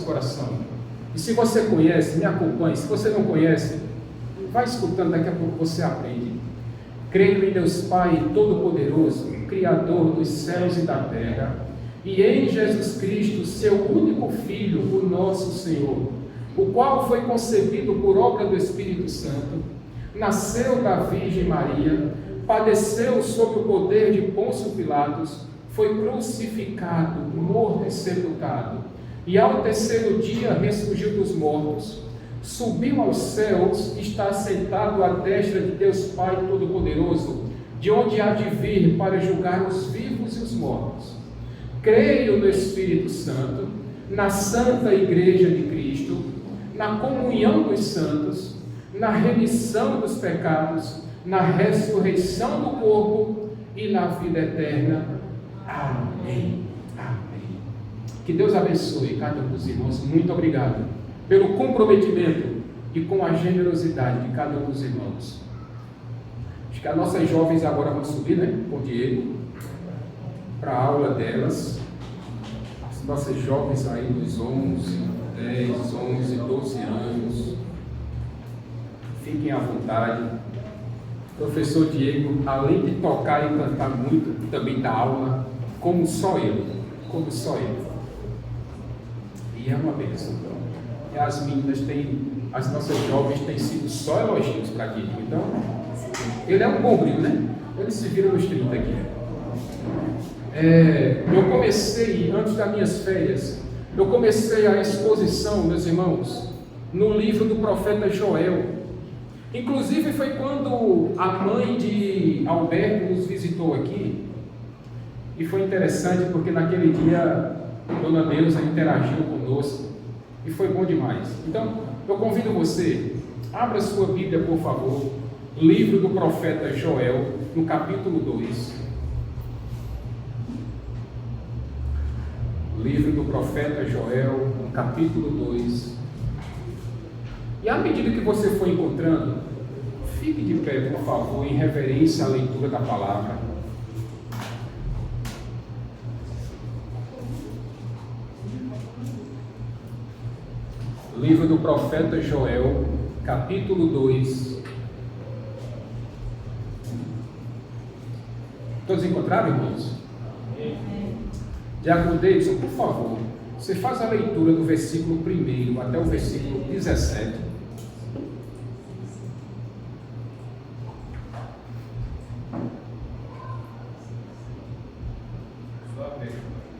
coração. E se você conhece, me acompanhe. Se você não conhece, vai escutando, daqui a pouco você aprende. Creio em Deus Pai Todo-Poderoso, Criador dos céus e da terra, e em Jesus Cristo, seu único Filho, o nosso Senhor, o qual foi concebido por obra do Espírito Santo, nasceu da Virgem Maria, padeceu sob o poder de Pôncio Pilatos, foi crucificado, morto e sepultado, e ao terceiro dia ressurgiu dos mortos, subiu aos céus, está sentado à destra de Deus Pai Todo-Poderoso, de onde há de vir para julgar os vivos e os mortos. Creio no Espírito Santo, na Santa Igreja de Cristo, na comunhão dos santos, na remissão dos pecados, na ressurreição do corpo e na vida eterna. Amém. Amém. Que Deus abençoe cada um dos irmãos. Muito obrigado pelo comprometimento e com a generosidade de cada um dos irmãos. Acho que as nossas jovens agora vão subir, né, com o Diego, para a aula delas. As nossas jovens aí dos 11, 10, 11, 12 anos. Fiquem à vontade. O professor Diego, além de tocar e cantar muito, também dá aula, como só ele. Como só ele. E é uma bênção. E as meninas têm, as nossas jovens têm sido só elogios para Diego. Então, ele é um bom brilho, né? Ele se vira nos 30 aqui. Eu comecei, antes das minhas férias, eu comecei a exposição, meus irmãos, no livro do profeta Joel. Inclusive foi quando a mãe de Alberto nos visitou aqui, e foi interessante porque naquele dia Dona Neuza interagiu conosco, e foi bom demais. Então, eu convido você, abra sua Bíblia, por favor, livro do profeta Joel, no capítulo 2. Livro do profeta Joel, no capítulo 2. E à medida que você for encontrando, fique de pé, por favor, em reverência à leitura da palavra. Livro do profeta Joel, capítulo 2. Todos encontraram, irmãos? Diácono Davidson, por favor, você faz a leitura do versículo 1 até o versículo 17.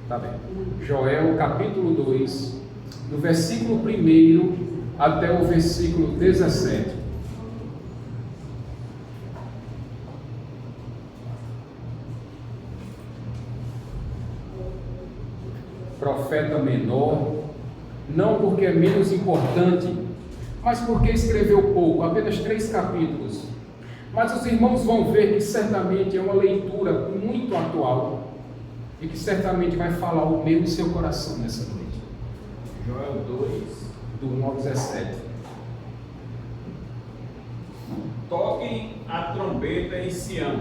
Tá bem. Joel, capítulo 2, do versículo 1 até o versículo 17. Profeta menor, não porque é menos importante, mas porque escreveu pouco, apenas 3 capítulos. Mas os irmãos vão ver que certamente é uma leitura muito atual e que certamente vai falar o meio do seu coração nessa noite. Joel 2, do 1 ao 17. Toquem a trombeta em Sião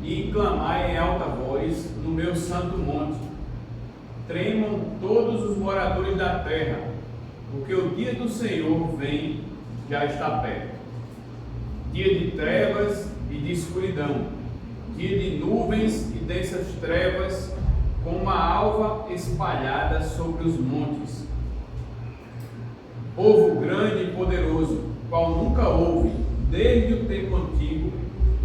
e clamai em alta voz no meu santo monte. Tremam todos os moradores da terra, porque o dia do Senhor vem, já está perto. Dia de trevas e de escuridão, dia de nuvens e densas trevas, com uma alva espalhada sobre os montes. Povo grande e poderoso, qual nunca houve, desde o tempo antigo,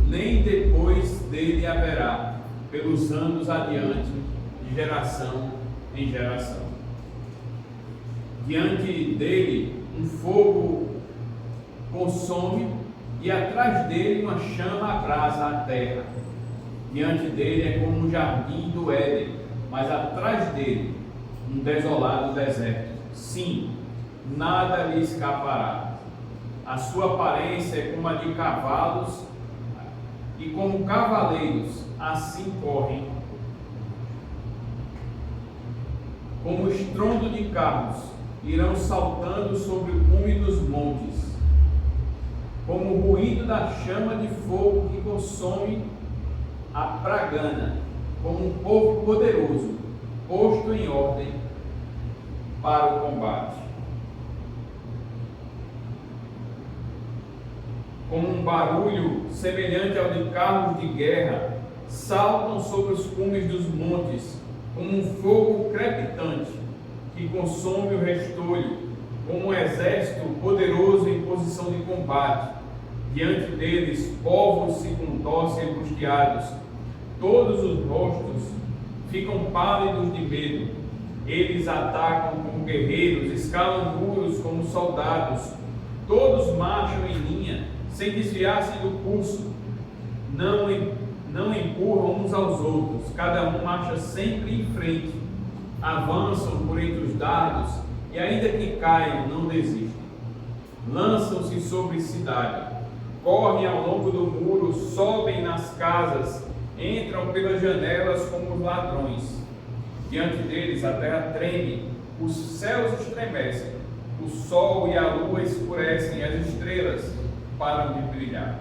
nem depois dele haverá, pelos anos adiante, de geração em geração. Diante dele um fogo consome, e atrás dele uma chama abrasa a terra. Diante dele é como um jardim do Éden, mas atrás dele um desolado deserto. Sim, nada lhe escapará. A sua aparência é como a de cavalos, e como cavaleiros assim correm. Como estrondo de carros, irão saltando sobre o cume dos montes. Como o ruído da chama de fogo que consome a pragana, como um povo poderoso, posto em ordem, para o combate. Com um barulho semelhante ao de carros de guerra, saltam sobre os cumes dos montes, como um fogo crepitante que consome o restolho, como um exército poderoso em posição de combate. Diante deles, povos se contorcem angustiados, todos os rostos ficam pálidos de medo. Eles atacam como guerreiros, escalam muros como soldados, todos marcham em linha, sem desviar-se do curso, não empurram uns aos outros, cada um marcha sempre em frente, avançam por entre os dardos e ainda que caiam, não desistem. Lançam-se sobre cidade, correm ao longo do muro, sobem nas casas, entram pelas janelas como os ladrões. Diante deles a terra treme, os céus estremecem, o sol e a lua escurecem, as estrelas param de brilhar.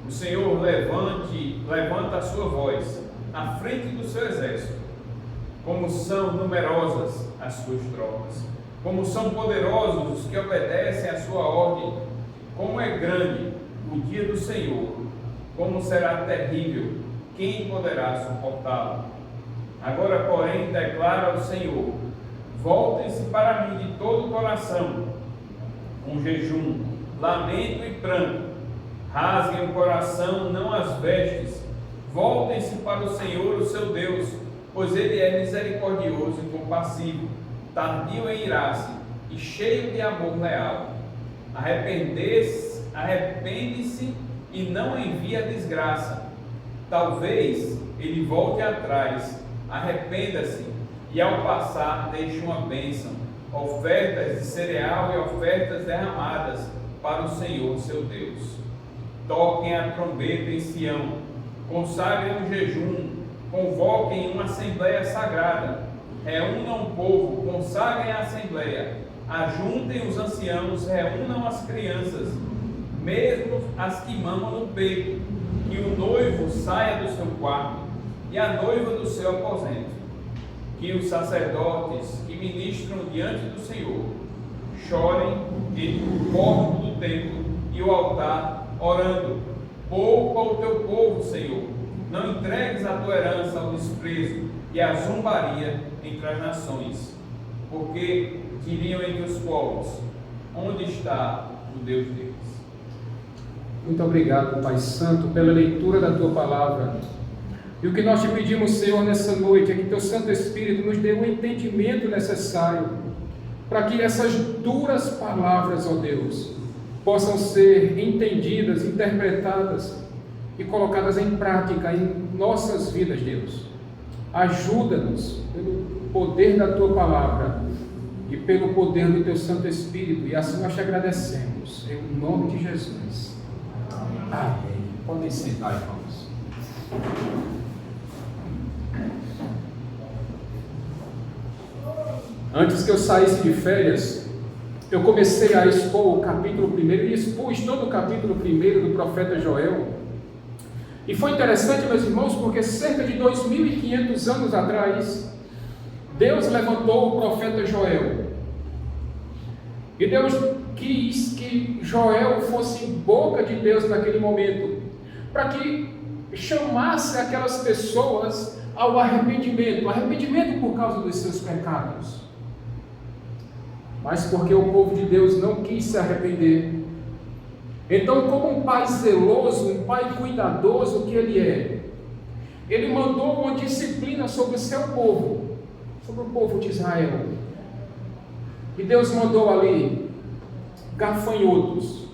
O Senhor levanta a sua voz na frente do seu exército. Como são numerosas as suas tropas, como são poderosos os que obedecem à sua ordem, como é grande o dia do Senhor, como será terrível, quem poderá suportá-lo? Agora, porém, declara o Senhor: voltem-se para mim de todo o coração, com jejum, lamento e pranto, rasguem o coração, não as vestes, voltem-se para o Senhor, o seu Deus, pois Ele é misericordioso e compassivo, tardio em irar-se e cheio de amor leal. Arrepende-se e não envie a desgraça. Talvez Ele volte atrás, arrependa-se e ao passar deixe uma bênção, ofertas de cereal e ofertas derramadas para o Senhor seu Deus. Toquem a trombeta em Sião, consagrem um jejum, convoquem uma assembleia sagrada, reúnam o povo, consagrem a assembleia, ajuntem os anciãos, reúnam as crianças, mesmo as que mamam no peito, que o noivo saia do seu quarto e a noiva do seu aposento, que os sacerdotes que ministram diante do Senhor chorem entre o pórtico do templo e o altar, orando: poupa o teu povo, Senhor, não entregues a tua herança ao desprezo e à zombaria entre as nações, porque diriam entre os povos: onde está o Deus deles? Muito obrigado, Pai Santo, pela leitura da Tua Palavra. E o que nós te pedimos, Senhor, nessa noite é que Teu Santo Espírito nos dê o entendimento necessário para que essas duras palavras, ó Deus, possam ser entendidas, interpretadas e colocadas em prática em nossas vidas, Deus. Ajuda-nos pelo poder da Tua Palavra e pelo poder do Teu Santo Espírito, e assim nós te agradecemos, em nome de Jesus. Amém. Podem sentar, irmãos. Antes que eu saísse de férias, eu comecei a expor o capítulo 1 e expus todo o capítulo 1 do profeta Joel. E foi interessante, meus irmãos, porque cerca de 2.500 anos atrás, Deus levantou o profeta Joel. E Deus quis que Joel fosse boca de Deus naquele momento, para que chamasse aquelas pessoas ao arrependimento por causa dos seus pecados. Mas porque o povo de Deus não quis se arrepender, então, como um pai zeloso, um pai cuidadoso que ele é, ele mandou uma disciplina sobre o seu povo, sobre o povo de Israel. E Deus mandou ali gafanhotos.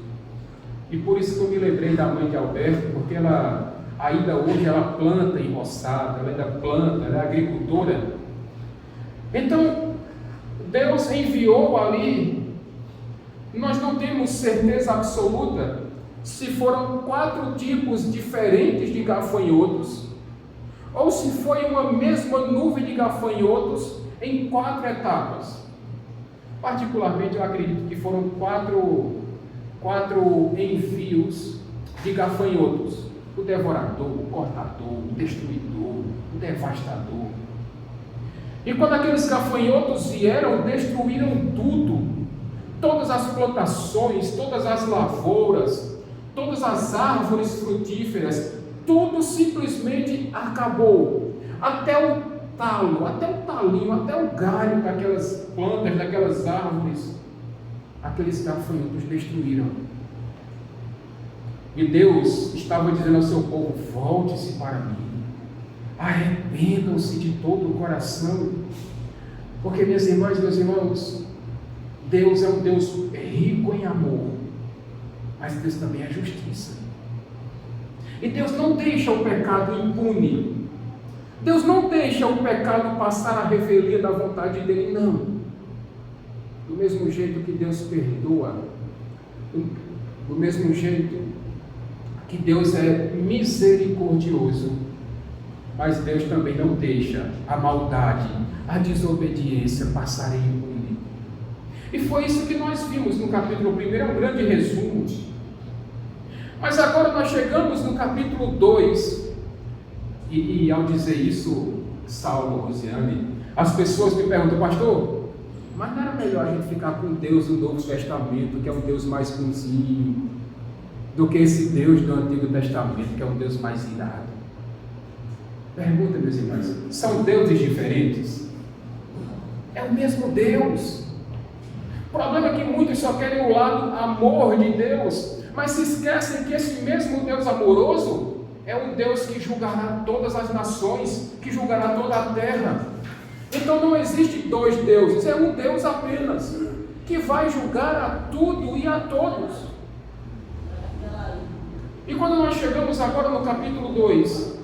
E por isso que eu me lembrei da mãe de Alberto, porque ela ainda hoje ela planta em roçado, ela ainda planta, ela é agricultora. Então Deus enviou ali, nós não temos certeza absoluta se foram 4 tipos diferentes de gafanhotos, ou se foi uma mesma nuvem de gafanhotos em 4 etapas. Particularmente eu acredito que foram 4 envios de gafanhotos: o devorador, o cortador, o destruidor, o devastador. E quando aqueles gafanhotos vieram, destruíram tudo, todas as plantações, todas as lavouras, todas as árvores frutíferas, tudo simplesmente acabou, até o talo, até o talinho, até o galho daquelas plantas, daquelas árvores, aqueles gafanhotos destruíram. E Deus estava dizendo ao seu povo: volte-se para mim, arrependam-se de todo o coração, porque, minhas irmãs e meus irmãos, Deus é um Deus rico em amor, mas Deus também é justiça. E Deus não deixa o pecado impune. Deus não deixa o pecado passar à revelia da vontade dele, não. Do mesmo jeito que Deus perdoa, do mesmo jeito que Deus é misericordioso, mas Deus também não deixa a maldade, a desobediência passarem impune. E foi isso que nós vimos no capítulo 1, é um grande resumo. Mas agora nós chegamos no capítulo 2, e ao dizer isso, Saulo, Rosiane, as pessoas me perguntam: pastor, mas não era melhor a gente ficar com Deus do Novo Testamento, que é um Deus mais bonzinho, do que esse Deus do Antigo Testamento, que é um Deus mais irado? Pergunta, meus irmãos, são deuses diferentes? É o mesmo Deus. O problema é que muitos só querem o lado amor de Deus, mas se esquecem que esse mesmo Deus amoroso é um Deus que julgará todas as nações, que julgará toda a terra. Então não existe dois deuses, é um Deus apenas, que vai julgar a tudo e a todos. E quando nós chegamos agora no capítulo 2,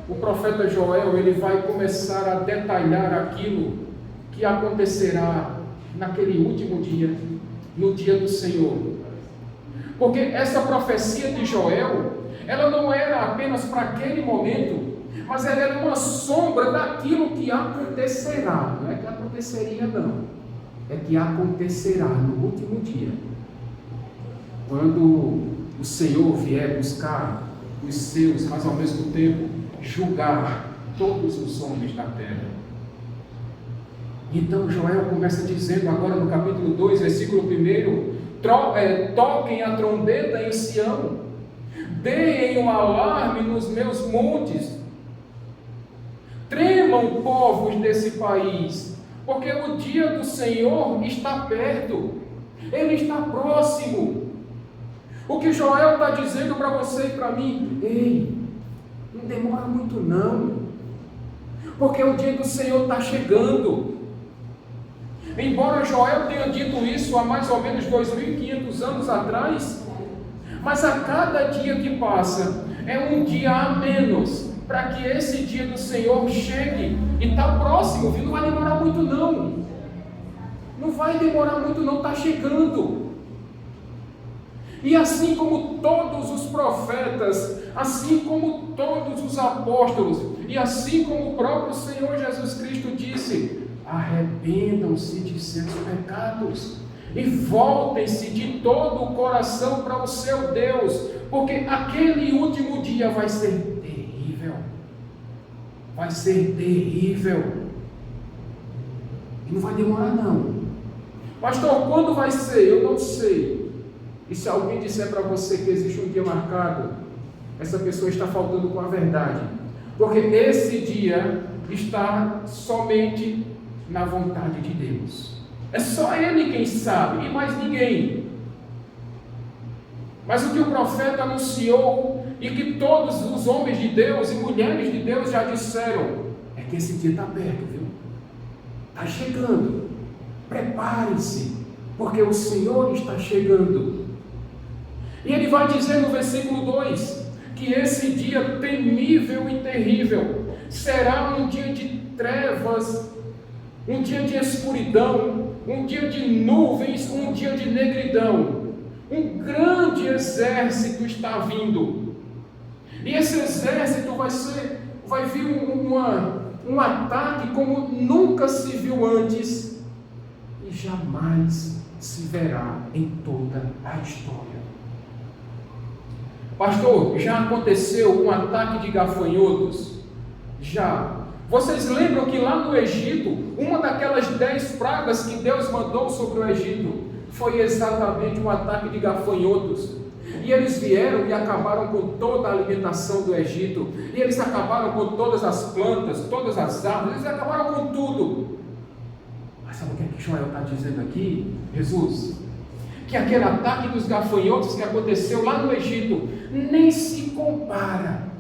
o profeta Joel, ele vai começar a detalhar aquilo que acontecerá naquele último dia, no dia do Senhor. Porque essa profecia de Joel, ela não era apenas para aquele momento, mas ela era uma sombra daquilo que acontecerá. Não é que aconteceria, não. É que acontecerá no último dia, quando o Senhor vier buscar os seus, mas ao mesmo tempo julgar todos os homens da terra. Então Joel começa dizendo agora no capítulo 2, versículo 1, toquem a trombeta em Sião, deem um alarme nos meus montes, tremam povos desse país, porque o dia do Senhor está perto, ele está próximo. O que Joel está dizendo para você e para mim: ei, não demora muito não, porque o dia do Senhor está chegando. Embora Joel tenha dito isso há mais ou menos 2.500 anos atrás, mas a cada dia que passa é um dia a menos para que esse dia do Senhor chegue, e está próximo, viu? Não vai demorar muito não, não vai demorar muito não, está chegando. E assim como todos os profetas, assim como todos os apóstolos, e assim como o próprio Senhor Jesus Cristo disse: arrependam-se de seus pecados e voltem-se de todo o coração para o seu Deus, porque aquele último dia vai ser terrível. Vai ser terrível. E não vai demorar não. Pastor, quando vai ser? Eu não sei. E se alguém disser para você que existe um dia marcado, essa pessoa está faltando com a verdade, porque esse dia está somente na vontade de Deus. É só Ele quem sabe, e mais ninguém. Mas o que o profeta anunciou, e que todos os homens de Deus e mulheres de Deus já disseram, é que esse dia está perto, viu? Está chegando. Prepare-se, porque o Senhor está chegando. E ele vai dizer no versículo 2, que esse dia temível e terrível será um dia de trevas, um dia de escuridão, um dia de nuvens, um dia de negridão. Um grande exército está vindo. E esse exército vai vir um ataque como nunca se viu antes e jamais se verá em toda a história. Pastor, já aconteceu um ataque de gafanhotos? Já. Vocês lembram que lá no Egito, uma daquelas 10 pragas que Deus mandou sobre o Egito foi exatamente um ataque de gafanhotos. E eles vieram e acabaram com toda a alimentação do Egito. E eles acabaram com todas as plantas, todas as árvores, eles acabaram com tudo. Mas sabe o que Joel está dizendo aqui? Jesus, que aquele ataque dos gafanhotos que aconteceu lá no Egito nem se compara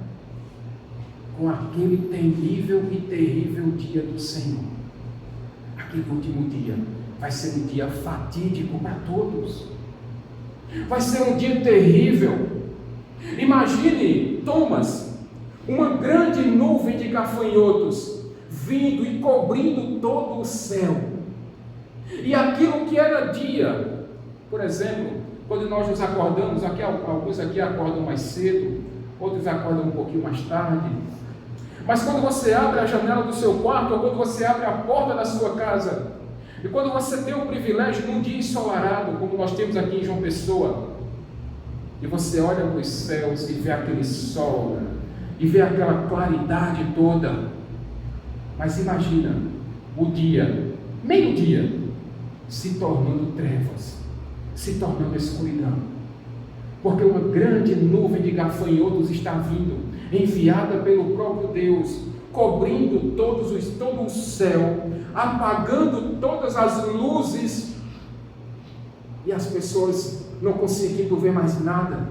com aquele temível e terrível dia do Senhor. Aquele último dia vai ser um dia fatídico para todos. Vai ser um dia terrível. Imagine, Thomas, uma grande nuvem de gafanhotos vindo e cobrindo todo o céu. E aquilo que era dia, por exemplo, quando nós nos acordamos, alguns aqui acordam mais cedo, outros acordam um pouquinho mais tarde. Mas quando você abre a janela do seu quarto, ou quando você abre a porta da sua casa, e quando você tem o privilégio num dia ensolarado, como nós temos aqui em João Pessoa, e você olha para os céus e vê aquele sol, e vê aquela claridade toda, mas imagina o dia, meio-dia, se tornando trevas, se tornando escuridão, porque uma grande nuvem de gafanhotos está vindo, enviada pelo próprio Deus, cobrindo todo o céu, apagando todas as luzes, e as pessoas não conseguindo ver mais nada.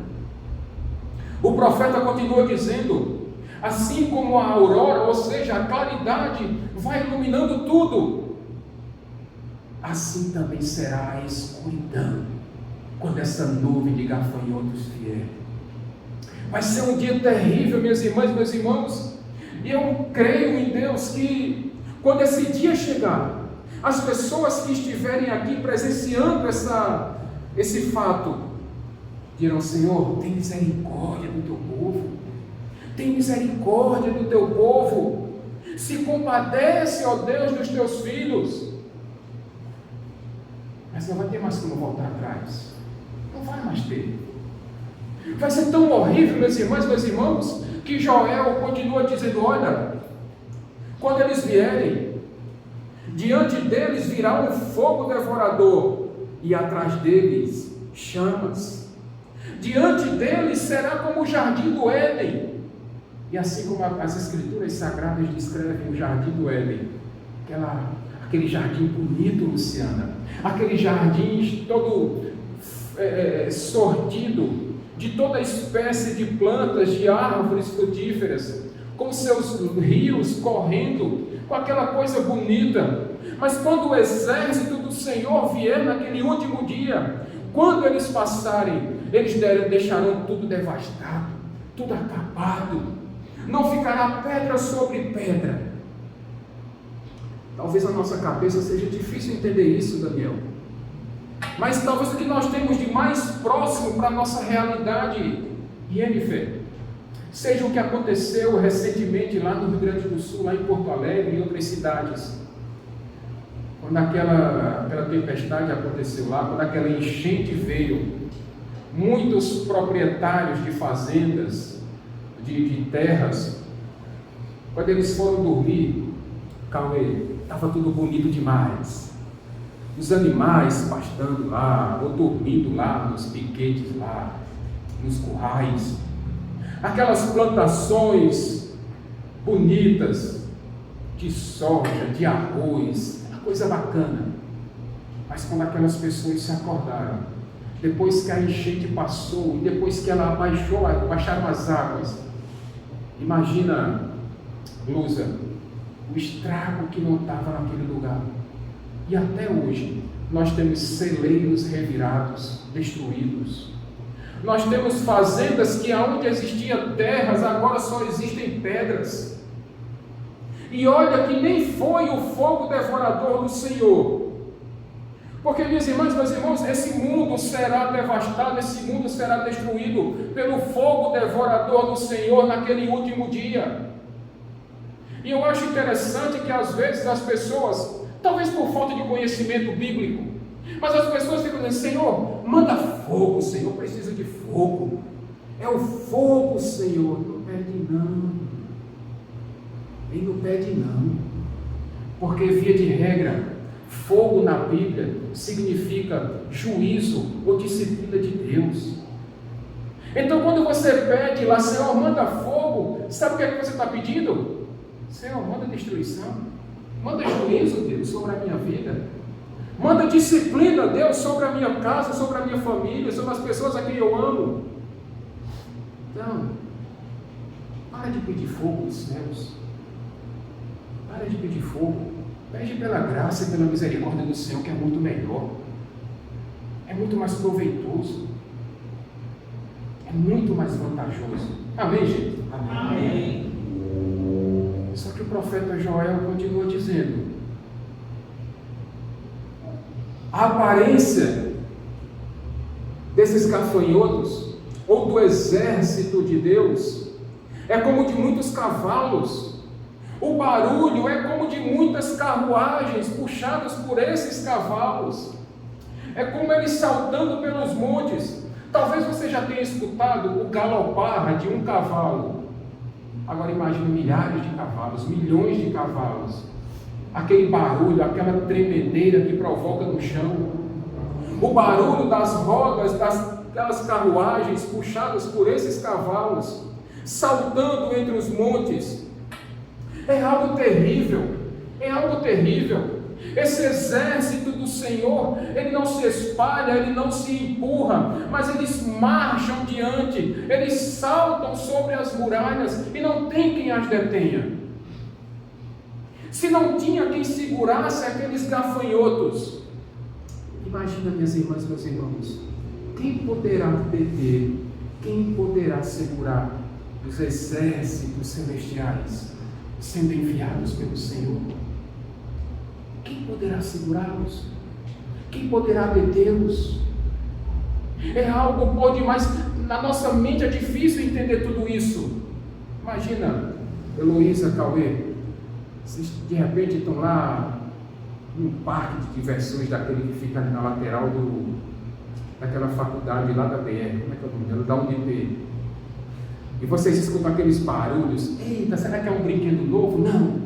O profeta continua dizendo, assim como a aurora, ou seja, a claridade vai iluminando tudo, assim também será a escuridão, quando essa nuvem de gafanhotos vier. Vai ser um dia terrível, minhas irmãs e meus irmãos, e eu creio em Deus que, quando esse dia chegar, as pessoas que estiverem aqui presenciando esse fato, dirão, Senhor, tem misericórdia do teu povo, tem misericórdia do teu povo, se compadece, ó Deus, dos teus filhos. Mas não vai ter mais como voltar atrás, não vai mais ter. Vai ser tão horrível, meus irmãos, meus irmãos, que Joel continua dizendo, olha, quando eles vierem, diante deles virá um fogo devorador, e atrás deles chamas. Diante deles será como o jardim do Éden. E assim como as escrituras sagradas descrevem o jardim do Éden, aquele jardim bonito, Luciana, aquele jardim todo sortido, de toda espécie de plantas, de árvores frutíferas, com seus rios correndo, com aquela coisa bonita. Mas quando o exército do Senhor vier naquele último dia, quando eles passarem, eles deixarão tudo devastado, tudo acabado, não ficará pedra sobre pedra. Talvez a nossa cabeça seja difícil entender isso, Daniel, mas talvez o que nós temos de mais próximo para a nossa realidade, Yennefer, seja o que aconteceu recentemente lá no Rio Grande do Sul, lá em Porto Alegre e outras cidades. Quando aquela tempestade aconteceu lá, quando aquela enchente veio, muitos proprietários de fazendas, de terras, quando eles foram dormir, Cauê, estava tudo bonito demais. Os animais pastando lá, ou dormindo lá, nos piquetes lá, nos currais. Aquelas plantações bonitas, de soja, de arroz, coisa bacana. Mas quando aquelas pessoas se acordaram, depois que a enchente passou, e depois que ela baixaram as águas, imagina, Lusa, o estrago que não estava naquele lugar. E até hoje, nós temos celeiros revirados, destruídos. Nós temos fazendas que aonde existiam terras, agora só existem pedras. E olha que nem foi o fogo devorador do Senhor. Porque, minhas irmãs, meus irmãos, esse mundo será devastado, esse mundo será destruído pelo fogo devorador do Senhor naquele último dia. E eu acho interessante que às vezes as pessoas, talvez por falta de conhecimento bíblico, mas as pessoas ficam dizendo, Senhor, manda fogo, Senhor, precisa de fogo. É o fogo, Senhor. Não pede não. Ele não pede não. Porque, via de regra, fogo na Bíblia significa juízo ou disciplina de Deus. Então, quando você pede lá, Senhor, manda fogo, sabe o que é que você está pedindo? Senhor, manda destruição, manda juízo, Deus, sobre a minha vida, manda disciplina, Deus, sobre a minha casa, sobre a minha família, sobre as pessoas a quem eu amo. Então, para de pedir fogo dos céus, para de pedir fogo, pede pela graça e pela misericórdia do Senhor, que é muito melhor, é muito mais proveitoso, é muito mais vantajoso. Amém, gente? Amém. Só que o profeta Joel continua dizendo: a aparência desses gafanhotos, ou do exército de Deus, é como de muitos cavalos. O barulho é como de muitas carruagens puxadas por esses cavalos. É como eles saltando pelos montes. Talvez você já tenha escutado o galopar de um cavalo. Agora imagine milhares de cavalos, milhões de cavalos. Aquele barulho, aquela tremedeira que provoca no chão. O barulho das rodas daquelas carruagens puxadas por esses cavalos, saltando entre os montes. É algo terrível, é algo terrível. Esse exército do Senhor, ele não se espalha, ele não se empurra, mas eles marcham diante, eles saltam sobre as muralhas e não tem quem as detenha. Se não tinha quem segurasse aqueles gafanhotos, imagina, minhas irmãs, meus irmãos, quem poderá deter, quem poderá segurar os exércitos celestiais sendo enviados pelo Senhor? Quem poderá segurá-los? Quem poderá detê-los? É algo bom demais. Na nossa mente é difícil entender tudo isso. Imagina, Heloísa, Cauê, vocês de repente estão lá num parque de diversões daquele que fica ali na lateral daquela faculdade lá da BR, como é que é o nome dela? Da UNP. E vocês escutam aqueles barulhos. Eita, será que é um brinquedo novo? Não.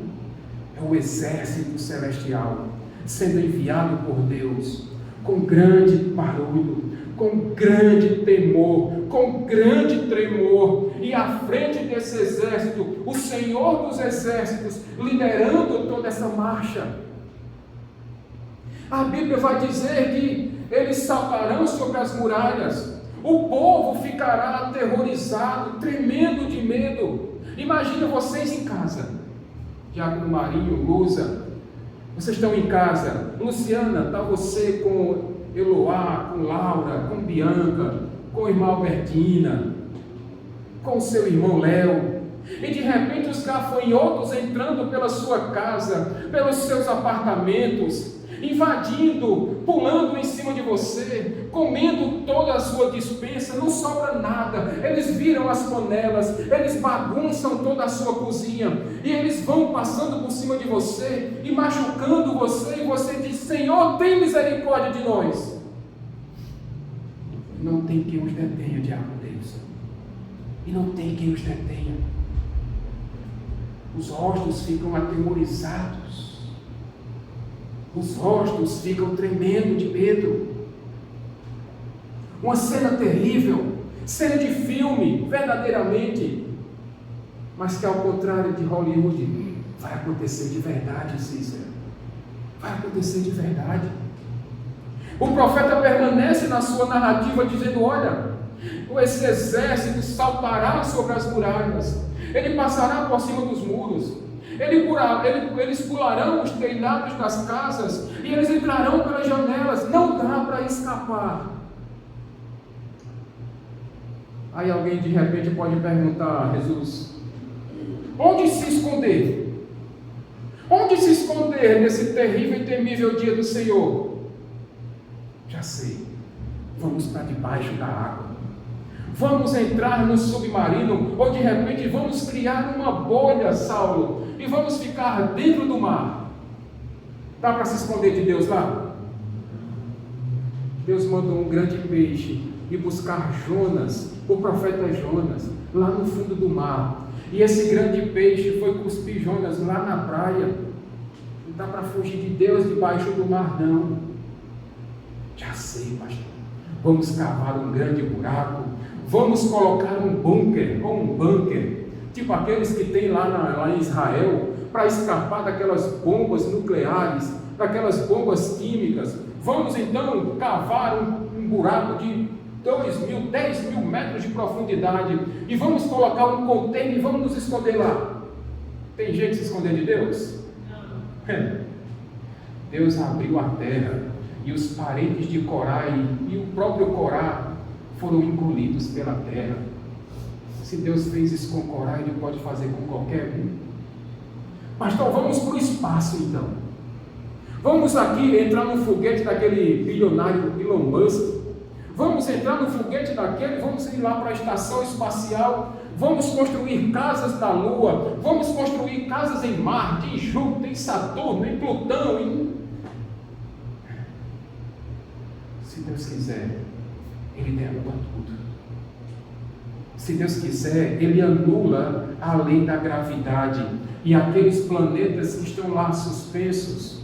É o exército celestial sendo enviado por Deus com grande barulho, com grande temor, com grande tremor. E à frente desse exército, o Senhor dos exércitos liderando toda essa marcha. A Bíblia vai dizer que eles saltarão sobre as muralhas. O povo ficará aterrorizado, tremendo de medo. Imagina vocês em casa. Diácono Marinho, Lusa, vocês estão em casa. Luciana, está você com Eloá, com Laura, com Bianca, com a irmã Albertina, com o seu irmão Léo. E de repente os gafanhotos entrando pela sua casa, pelos seus apartamentos, invadindo, pulando em cima de você, comendo toda a sua despensa, não sobra nada. Eles viram as panelas, eles bagunçam toda a sua cozinha, e eles vão passando por cima de você e machucando você, e você diz: Senhor, tem misericórdia de nós. Não tem quem os detenha, diabo Deus, e não tem quem os detenha. Os rostos ficam atemorizados, os rostos ficam tremendo de medo. Uma cena terrível, cena de filme, verdadeiramente, mas que ao contrário de Hollywood, vai acontecer de verdade, Cícero. Vai acontecer de verdade. O profeta permanece na sua narrativa dizendo: olha, esse exército saltará sobre as muralhas, ele passará por cima dos muros, eles pularão os telhados das casas e eles entrarão pelas janelas, não dá para escapar. Aí alguém de repente pode perguntar: Jesus, onde se esconder? Onde se esconder nesse terrível e temível dia do Senhor? Já sei, vamos para debaixo da água. Vamos entrar no submarino, ou de repente vamos criar uma bolha, Saulo, e vamos ficar dentro do mar. Dá para se esconder de Deus lá? Deus mandou um grande peixe ir buscar Jonas, o profeta Jonas, lá no fundo do mar. E esse grande peixe foi cuspir Jonas lá na praia. Não dá para fugir de Deus debaixo do mar, não. Já sei, pastor. Vamos cavar um grande buraco. Vamos colocar um bunker, ou um bunker, tipo aqueles que tem lá em Israel, para escapar daquelas bombas nucleares, daquelas bombas químicas. Vamos então cavar um buraco de 2.000, 10.000 metros de profundidade e vamos colocar um container e vamos nos esconder lá. Tem jeito de se esconder de Deus? Não. Deus abriu a terra e os parentes de Corá e o próprio Corá foram engolidos pela terra. Se Deus fez isso com Corá, Ele pode fazer com qualquer um. Pastor, vamos para o espaço então. Vamos aqui entrar no foguete daquele bilionário Elon Musk. Vamos entrar no foguete daquele, vamos ir lá para a estação espacial. Vamos construir casas na Lua. Vamos construir casas em Marte, em Júpiter, em Saturno, em Plutão. Se Deus quiser, Ele derruba tudo. Se Deus quiser, Ele anula a lei da gravidade. E aqueles planetas que estão lá suspensos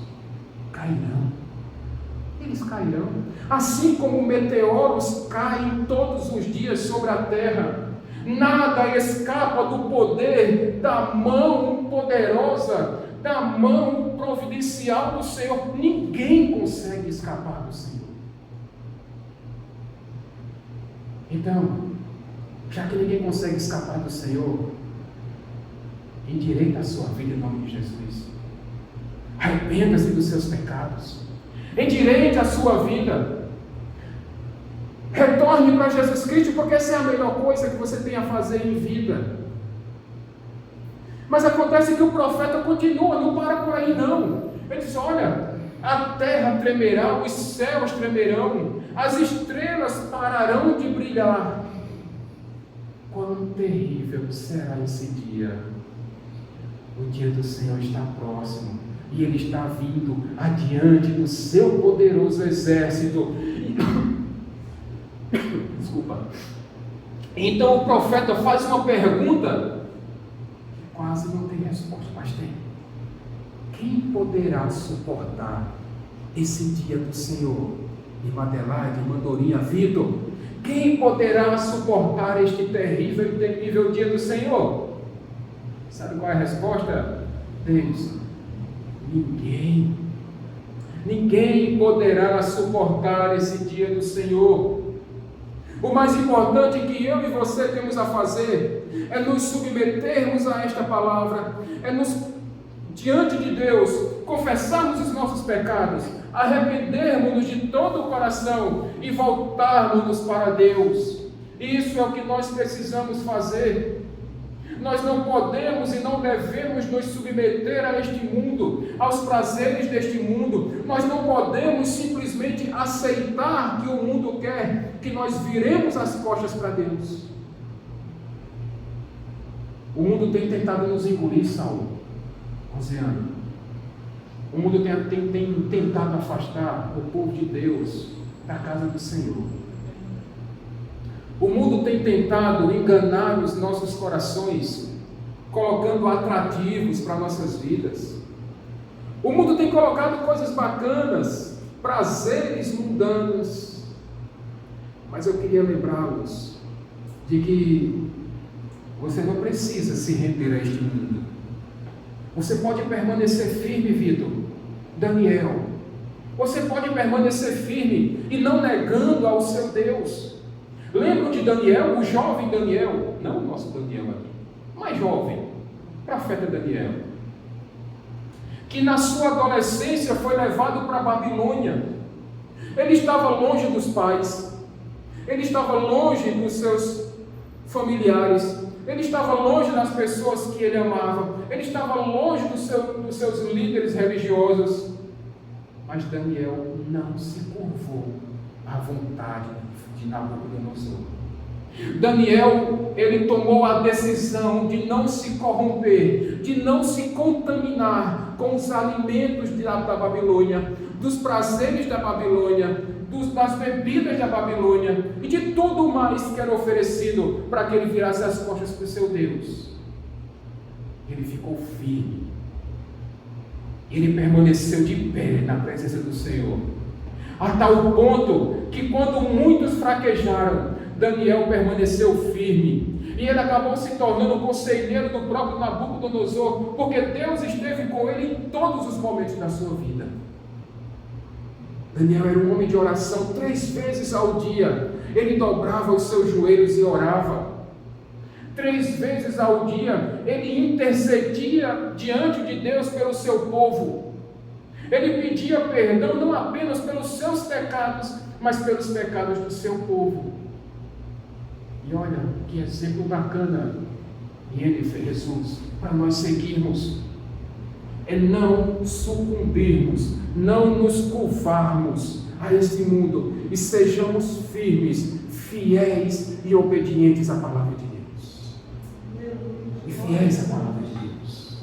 cairão. Eles cairão. Assim como meteoros caem todos os dias sobre a terra. Nada escapa do poder da mão poderosa, da mão providencial do Senhor. Ninguém consegue escapar do Senhor. Então, já que ninguém consegue escapar do Senhor, endireita a sua vida em nome de Jesus. Arrependa-se dos seus pecados. Endireite a sua vida. Retorne para Jesus Cristo, porque essa é a melhor coisa que você tem a fazer em vida. Mas acontece que o profeta continua, não para por aí não. Ele diz, olha, a terra tremerá, os céus tremerão, as estrelas pararão de brilhar. Quão terrível será esse dia. O dia do Senhor está próximo. E Ele está vindo adiante do seu poderoso exército. Desculpa. Então o profeta faz uma pergunta que quase não tem resposta, mas tem. Quem poderá suportar esse dia do Senhor? Irmã Adelaide, irmã Dorinha, Vitor. Quem poderá suportar este terrível e temível dia do Senhor? Sabe qual é a resposta? Deus. Ninguém. Ninguém poderá suportar esse dia do Senhor. O mais importante que eu e você temos a fazer é nos submetermos a esta palavra, é nos, diante de Deus, confessarmos os nossos pecados, arrependermos-nos de todo o coração e voltarmos para Deus. Isso é o que nós precisamos fazer. Nós não podemos e não devemos nos submeter a este mundo, aos prazeres deste mundo. Nós não podemos simplesmente aceitar que o mundo quer que nós viremos as costas para Deus. O mundo tem tentado nos engolir, Saulo, Rosiane. O mundo tem tentado afastar o povo de Deus da casa do Senhor. O mundo tem tentado enganar os nossos corações, colocando atrativos para nossas vidas. O mundo tem colocado coisas bacanas, prazeres mundanos. Mas eu queria lembrá-los de que você não precisa se render a este mundo. Você pode permanecer firme, Vitor, Daniel. Você pode permanecer firme e não negando ao seu Deus. Lembram de Daniel, o jovem Daniel, não o nosso Daniel aqui, mais jovem, profeta Daniel, que na sua adolescência foi levado para a Babilônia. Ele estava longe dos pais, ele estava longe dos seus familiares, ele estava longe das pessoas que ele amava, ele estava longe dos seus líderes religiosos, mas Daniel não se curvou à vontade de Nabucodonosor. Daniel, ele tomou a decisão de não se corromper, de não se contaminar com os alimentos da Babilônia, dos prazeres da Babilônia, das bebidas da Babilônia e de tudo mais que era oferecido para que ele virasse as costas para o seu Deus. ele ficou firme. Ele permaneceu de pé na presença do Senhor. A tal ponto que quando muitos fraquejaram, Daniel permaneceu firme. E ele acabou se tornando conselheiro do próprio Nabucodonosor, porque Deus esteve com ele em todos os momentos da sua vida. Daniel era um homem de oração 3 vezes ao dia. Ele dobrava os seus joelhos e orava. 3 vezes ao dia, ele intercedia diante de Deus pelo seu povo. Ele pedia perdão não apenas pelos seus pecados, mas pelos pecados do seu povo. E olha que exemplo bacana ele fez, Jesus, para nós seguirmos. É não sucumbirmos, não nos curvarmos a este mundo e sejamos firmes, fiéis e obedientes à palavra de Deus. E fiéis à palavra de Deus.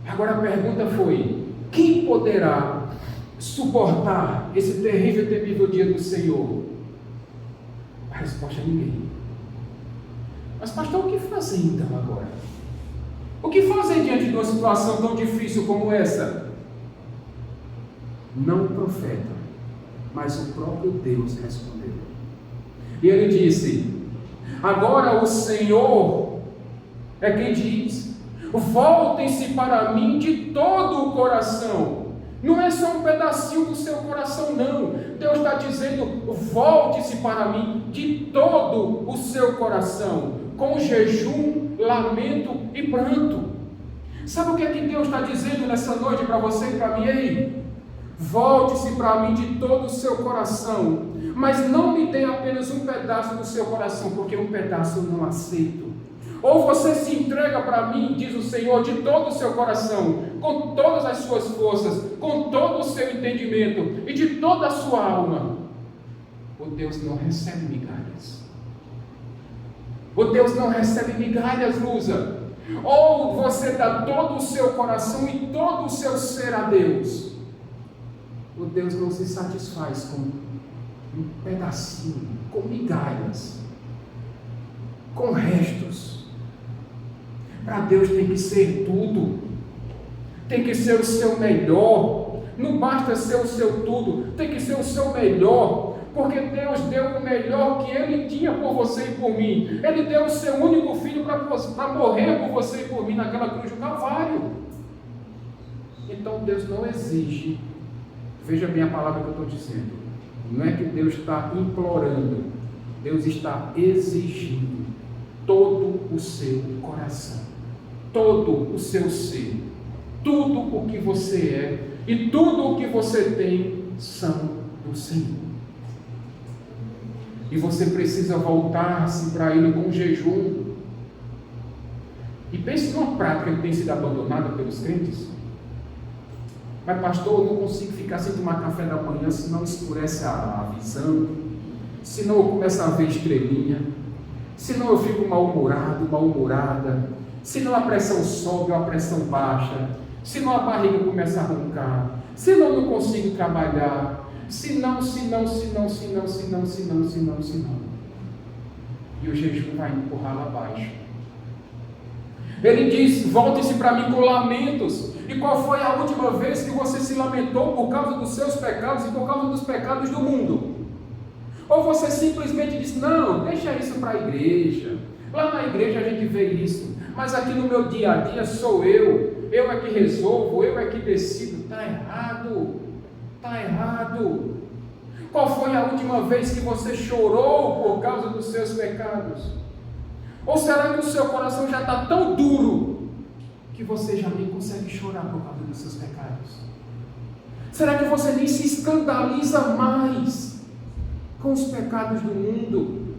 Agora a pergunta foi: quem poderá suportar esse terrível e temível dia do Senhor? A resposta é ninguém. Mas pastor, o que fazer então agora? O que fazer diante de uma situação tão difícil como essa? Não o profeta, mas o próprio Deus respondeu. E ele disse: agora o Senhor é quem diz: voltem-se para mim de todo o coração. Não é só um pedacinho do seu coração, não. Deus está dizendo: volte-se para mim de todo o seu coração, com jejum, lamento e pranto. Sabe o que é que Deus está dizendo nessa noite para você e para mim? Ei, volte-se para mim de todo o seu coração, mas não me dê apenas um pedaço do seu coração, porque um pedaço eu não aceito. Ou você se entrega para mim, diz o Senhor, de todo o seu coração, com todas as suas forças, com todo o seu entendimento e de toda a sua alma. O Deus não recebe migalhas. O Deus não recebe migalhas, Lusa. Ou você dá todo o seu coração e todo o seu ser a Deus. O Deus não se satisfaz com um pedacinho, com migalhas, com restos. Para Deus tem que ser tudo, tem que ser o seu melhor. Não basta ser o seu tudo, tem que ser o seu melhor, porque Deus deu o melhor que Ele tinha por você e por mim. Ele deu o seu único filho para morrer por você e por mim naquela cruz do Calvário. Então Deus não exige, veja bem a palavra que eu estou dizendo, não é que Deus está implorando, Deus está exigindo todo o seu coração, todo o seu ser, tudo o que você é e tudo o que você tem são do Senhor. E você precisa voltar-se para Ele com jejum. E pense numa prática que tem sido abandonada pelos crentes. Mas pastor, eu não consigo ficar sem tomar café da manhã, senão escurece a visão, senão eu começo a ver estrelinha, senão eu fico mal-humorado, mal-humorada, senão a pressão sobe ou a pressão baixa, senão a barriga começa a roncar, senão eu não consigo trabalhar, senão. E o jejum vai empurrar lá abaixo. Ele diz: volte-se para mim com lamentos. E qual foi a última vez que você se lamentou por causa dos seus pecados e por causa dos pecados do mundo? Ou você simplesmente disse: não, deixa isso para a igreja, lá na igreja a gente vê isso, mas aqui no meu dia a dia sou eu é que resolvo, eu é que decido. Está errado, está errado. Qual foi a última vez que você chorou por causa dos seus pecados? Ou será que o seu coração já está tão duro que você já nem consegue chorar por causa dos seus pecados? Será que você nem se escandaliza mais com os pecados do mundo?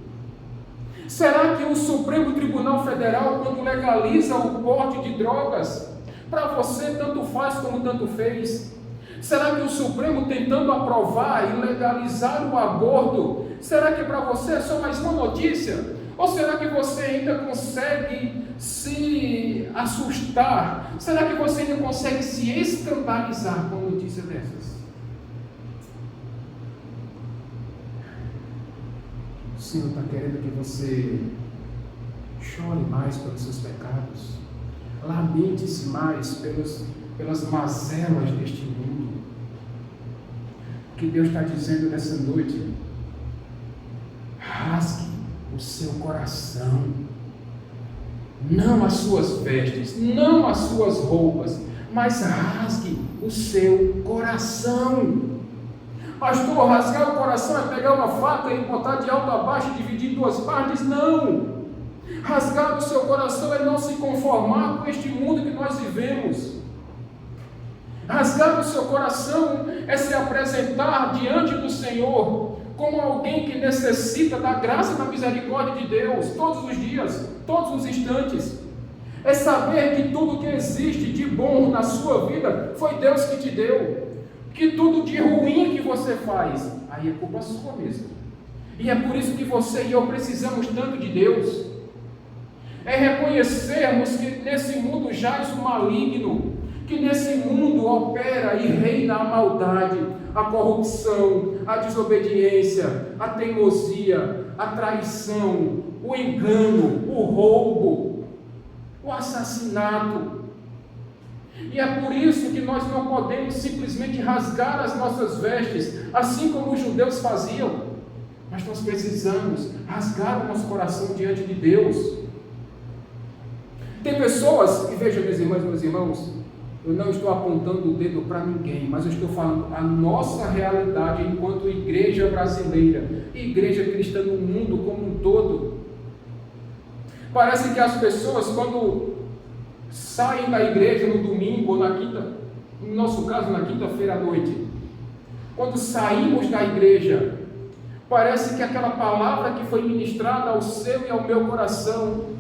Será que o Supremo Tribunal Federal, quando legaliza o porte de drogas, para você tanto faz como tanto fez? Será que o Supremo, tentando aprovar e legalizar o aborto, será que para você é só mais uma notícia? Ou será que você ainda consegue se assustar? Será que você ainda consegue se escandalizar com notícias dessas? O Senhor está querendo que você chore mais pelos seus pecados, lamente-se mais pelas mazelas deste mundo. O que Deus está dizendo nessa noite: rasgue o seu coração, não as suas vestes, não as suas roupas, mas rasgue o seu coração. Pastor, rasgar o coração é pegar uma faca e botar de alto a baixo e dividir em duas partes? Não! Rasgar o seu coração é não se conformar com este mundo que nós vivemos. Rasgar o seu coração é se apresentar diante do Senhor como alguém que necessita da graça e da misericórdia de Deus todos os dias, todos os instantes. É saber que tudo que existe de bom na sua vida foi Deus que te deu. Que tudo de ruim que você faz, aí é culpa sua mesmo. E é por isso que você e eu precisamos tanto de Deus. É reconhecermos que nesse mundo jaz o maligno, que nesse mundo opera e reina a maldade, a corrupção, a desobediência, a teimosia, a traição, o engano, o roubo, o assassinato. E é por isso que nós não podemos simplesmente rasgar as nossas vestes, assim como os judeus faziam, mas nós precisamos rasgar o nosso coração diante de Deus. Tem pessoas, e vejam, minhas irmãs e meus irmãos, eu não estou apontando o dedo para ninguém, mas eu estou falando a nossa realidade enquanto igreja brasileira, igreja cristã no mundo como um todo. Parece que as pessoas, quando saem da igreja no domingo ou na quinta, no nosso caso na quinta-feira à noite, quando saímos da igreja, parece que aquela palavra que foi ministrada ao seu e ao meu coração,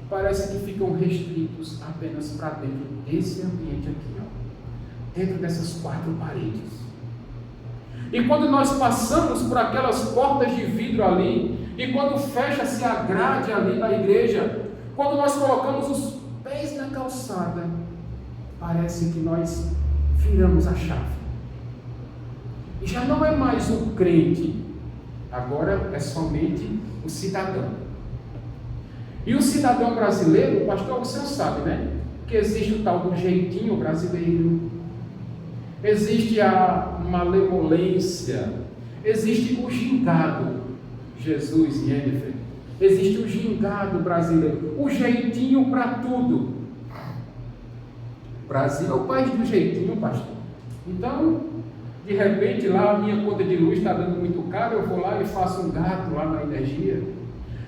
parece que ficam restritos apenas para dentro desse ambiente aqui, ó, dentro dessas quatro paredes. E quando nós passamos por aquelas portas de vidro ali, e quando fecha-se a grade ali da igreja, quando nós colocamos os pés na calçada, parece que nós viramos a chave. E já não é mais o crente, agora é somente o cidadão. E o cidadão brasileiro, pastor, você sabe, né? Que existe o tal do jeitinho brasileiro, existe a malemolência, existe o gingado, Jesus e Jennifer, existe o gingado brasileiro, o jeitinho para tudo. O Brasil é o país do jeitinho, pastor. Então, de repente, lá a minha conta de luz está dando muito caro, eu vou lá e faço um gato lá na energia.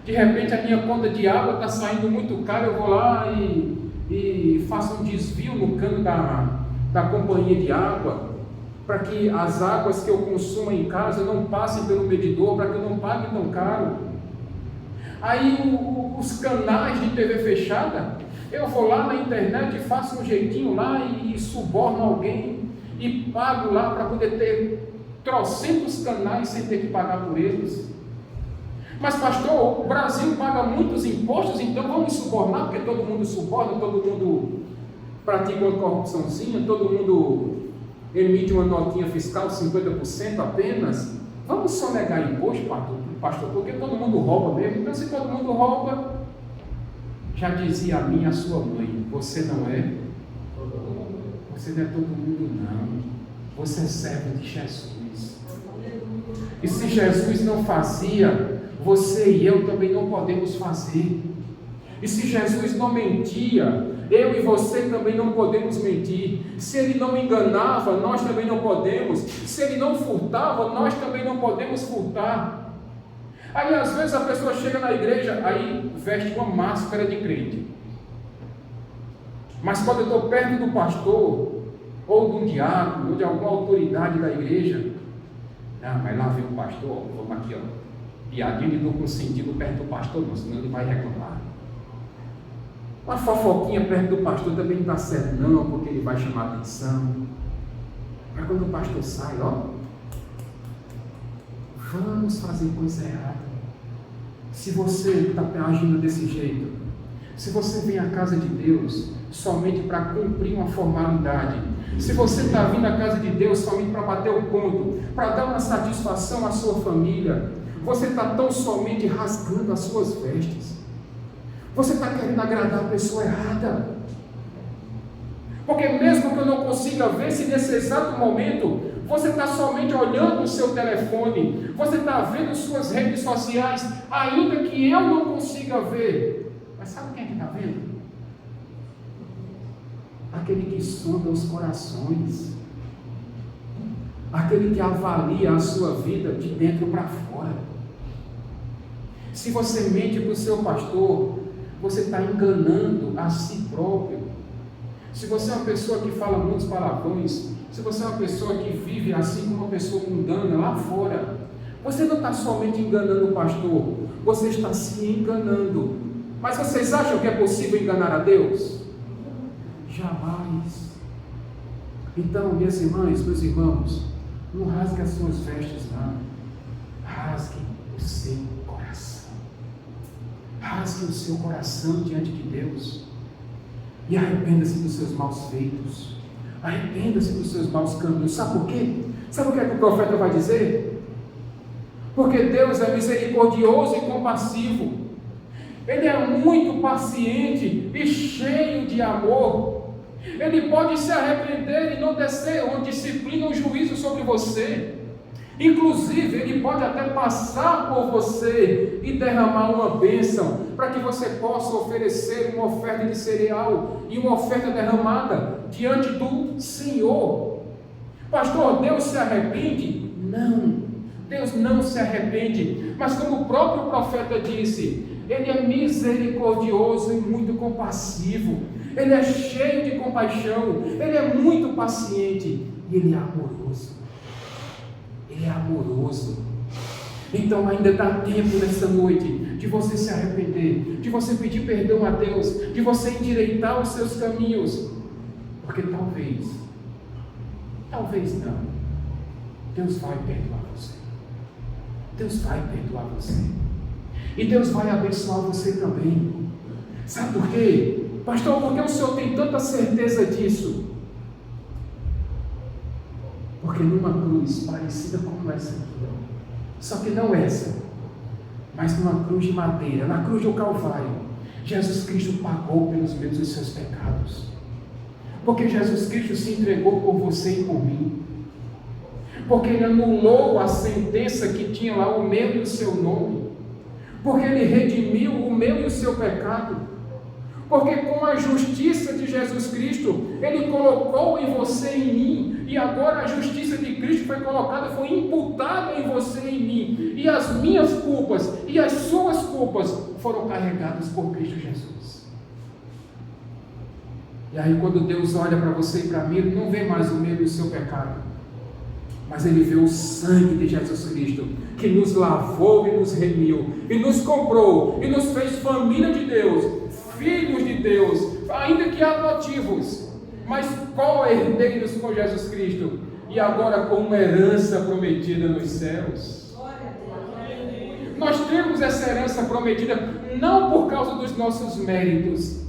De repente, a minha conta de água está saindo muito caro, eu vou lá e faço um desvio no cano da companhia de água, para que as águas que eu consumo em casa não passem pelo medidor, para que eu não pague tão caro. Aí os canais de TV fechada, eu vou lá na internet e faço um jeitinho lá e suborno alguém e pago lá para poder ter trocentos canais sem ter que pagar por eles. Mas pastor, o Brasil paga muitos impostos, então vamos subornar, porque todo mundo suborna, todo mundo pratica uma corrupçãozinha, todo mundo emite uma notinha fiscal de 50% apenas. Vamos sonegar imposto, pastor, porque todo mundo rouba mesmo. Então se todo mundo rouba, já dizia a mim, a sua mãe, você não é todo mundo não, você é servo de Jesus. E se Jesus não fazia, você e eu também não podemos fazer. E se Jesus não mentia, eu e você também não podemos mentir. Se ele não enganava, nós também não podemos. Se ele não furtava, nós também não podemos furtar. Aí às vezes a pessoa chega na igreja, aí veste uma máscara de crente. Mas quando eu estou perto do pastor, ou de um diácono, ou de alguma autoridade da igreja, não, mas lá vem o pastor, vamos aqui, ó. Piadinha de duplo sentido perto do pastor, não, senão ele vai reclamar. Uma fofoquinha perto do pastor também não está certo, não, porque ele vai chamar atenção. Mas quando o pastor sai, ó, vamos fazer coisa errada. Se você está agindo desse jeito, se você vem à casa de Deus somente para cumprir uma formalidade, se você está vindo à casa de Deus somente para bater o ponto, para dar uma satisfação à sua família, você está tão somente rasgando as suas vestes. Você está querendo agradar a pessoa errada. Porque mesmo que eu não consiga ver se nesse exato momento você está somente olhando o seu telefone, você está vendo suas redes sociais, ainda que eu não consiga ver. Mas sabe quem é que está vendo? Aquele que sonda os corações. Aquele que avalia a sua vida de dentro para fora. Se você mente para o seu pastor, você está enganando a si próprio. Se você é uma pessoa que fala muitos palavrões, se você é uma pessoa que vive assim como uma pessoa mundana lá fora, você não está somente enganando o pastor, você está se enganando. Mas vocês acham que é possível enganar a Deus? Jamais. Então, minhas irmãs, meus irmãos, não rasgue as suas vestes, não. Rasgue o seu coração. Rasgue o seu coração diante de Deus. E arrependa-se dos seus maus feitos. Arrependa-se dos seus maus caminhos. Sabe por quê? Sabe o que é que o profeta vai dizer? Porque Deus é misericordioso e compassivo. Ele é muito paciente e cheio de amor. Ele pode se arrepender e não descer uma disciplina ou juízo sobre você. Inclusive, Ele pode até passar por você e derramar uma bênção, para que você possa oferecer uma oferta de cereal e uma oferta derramada diante do Senhor. Pastor, Deus se arrepende? Não, Deus não se arrepende. Mas como o próprio profeta disse, Ele é misericordioso e muito compassivo. Ele é cheio de compaixão, Ele é muito paciente e Ele é amoroso. Ele é amoroso. Então ainda dá tempo nessa noite de você se arrepender, de você pedir perdão a Deus, de você endireitar os seus caminhos. Porque talvez não, Deus vai perdoar você. Deus vai perdoar você. E Deus vai abençoar você também. Sabe por quê? Pastor, por que o senhor tem tanta certeza disso? Porque numa cruz parecida como essa aqui, só que não essa, mas numa cruz de madeira, na cruz do Calvário, Jesus Cristo pagou pelos meus e seus pecados. Porque Jesus Cristo se entregou por você e por mim. Porque Ele anulou a sentença que tinha lá o meu e o seu nome. Porque Ele redimiu o meu e o seu pecado. Porque com a justiça de Jesus Cristo, Ele colocou em você e em mim, e agora a justiça de Cristo foi colocada, foi imputada em você e em mim, e as minhas culpas e as suas culpas foram carregadas por Cristo Jesus. E aí quando Deus olha para você e para mim, Ele não vê mais o meu e o seu pecado, mas Ele vê o sangue de Jesus Cristo, que nos lavou e nos remiu, e nos comprou, e nos fez família de Deus, filhos de Deus, ainda que adotivos, mas co-herdeiros com Jesus Cristo, e agora com uma herança prometida nos céus. Nós temos essa herança prometida não por causa dos nossos méritos,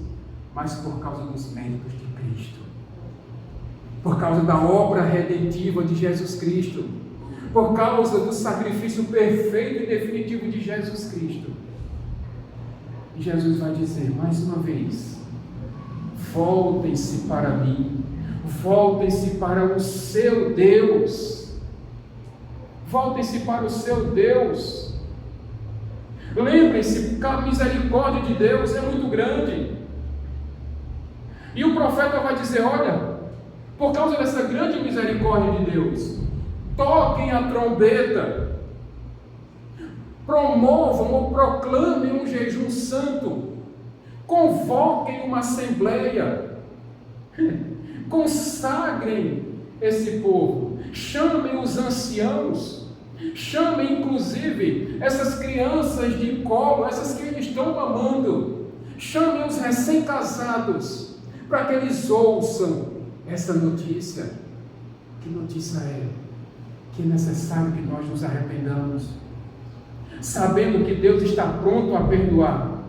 mas por causa dos méritos de Cristo, por causa da obra redentiva de Jesus Cristo, por causa do sacrifício perfeito e definitivo de Jesus Cristo. E Jesus vai dizer mais uma vez: voltem-se para mim, voltem-se para o seu Deus, voltem-se para o seu Deus. Lembrem-se que a misericórdia de Deus é muito grande. E o profeta vai dizer: olha, por causa dessa grande misericórdia de Deus, toquem a trombeta, promovam ou proclamem um jejum santo, convoquem uma assembleia, consagrem esse povo, chamem os anciãos, chamem inclusive essas crianças de colo, essas que estão mamando, chamem os recém-casados, para que eles ouçam essa notícia. Que notícia é? Que é necessário que nós nos arrependamos, sabendo que Deus está pronto a perdoar,